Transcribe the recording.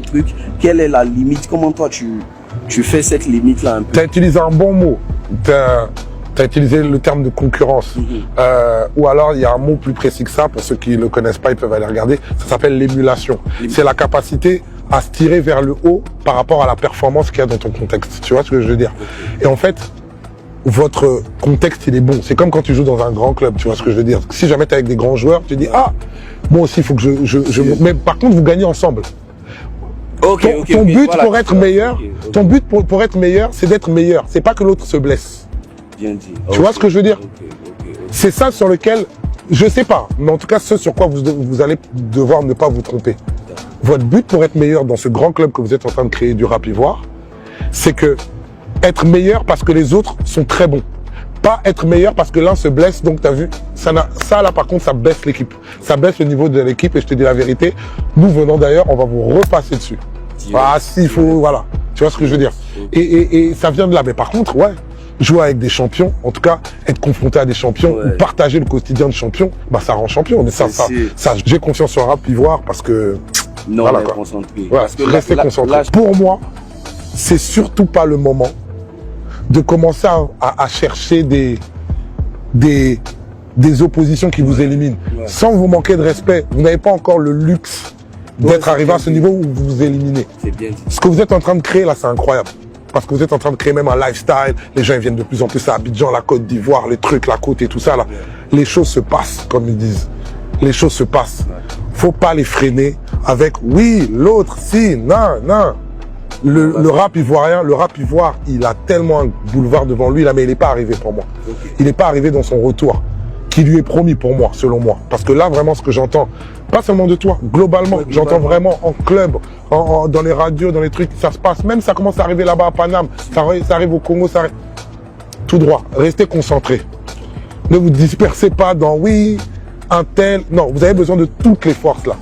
truc. Quelle est la limite? Comment toi tu fais cette limite-là un peu? Tu as utilisé un bon mot. Tu as utilisé le terme de concurrence. Ou alors, il y a un mot plus précis que ça. Pour ceux qui ne le connaissent pas, ils peuvent aller regarder. Ça s'appelle l'émulation. C'est la capacité à se tirer vers le haut par rapport à la performance qu'il y a dans ton contexte. Tu vois ce que je veux dire? Et en fait, votre contexte, il est bon. C'est comme quand tu joues dans un grand club. Tu vois ce que je veux dire? Si jamais tu es avec des grands joueurs, tu dis, ah, moi aussi, il faut que Mais par contre, vous gagnez ensemble. Ton but pour être meilleur, ton but pour être meilleur, c'est d'être meilleur. C'est pas que l'autre se blesse. Bien dit. Tu vois ce que je veux dire? C'est ça sur lequel, je sais pas, mais en tout cas, ce sur quoi vous allez devoir ne pas vous tromper. Votre but pour être meilleur dans ce grand club que vous êtes en train de créer du rap ivoire, c'est que être meilleur parce que les autres sont très bons. Pas être meilleur parce que l'un se blesse, donc tu as vu, ça là par contre, ça baisse l'équipe. Ça baisse le niveau de l'équipe et je te dis la vérité, nous venons d'ailleurs, on va vous repasser dessus. Ah s'il faut, voilà. Tu vois ce que je veux dire? Et ça vient de là. Mais par contre, ouais, jouer avec des champions, en tout cas, être confronté à des champions, ou partager le quotidien de champion, bah ça rend champion. Mais ça j'ai confiance sur Rap Ivoire parce que... Non, voilà, concentré. Ouais, parce que restez concentré. Pour moi, c'est surtout pas le moment de commencer à chercher des oppositions qui vous éliminent. Sans vous manquer de respect, vous n'avez pas encore le luxe d'être arrivé à ce niveau où vous vous éliminez. Ce que vous êtes en train de créer là, c'est incroyable. Parce que vous êtes en train de créer même un lifestyle. Les gens ils viennent de plus en plus à Abidjan, la Côte d'Ivoire, les trucs, la côte et tout ça là. Les choses se passent, comme ils disent. Les choses se passent. Faut pas les freiner avec oui, l'autre, si, non, non. Le rap ivoirien, le rap ivoire, il a tellement un boulevard devant lui là, mais il n'est pas arrivé pour moi. Il n'est pas arrivé dans son retour, qui lui est promis pour moi, selon moi. Parce que là, vraiment, ce que j'entends, pas seulement de toi, globalement, j'entends vraiment en club, dans les radios, dans les trucs, ça se passe. Même ça commence à arriver là-bas à Paname, ça arrive au Congo, ça arrive. Tout droit, restez concentrés. Ne vous dispersez pas dans oui, un tel. Non, vous avez besoin de toutes les forces là.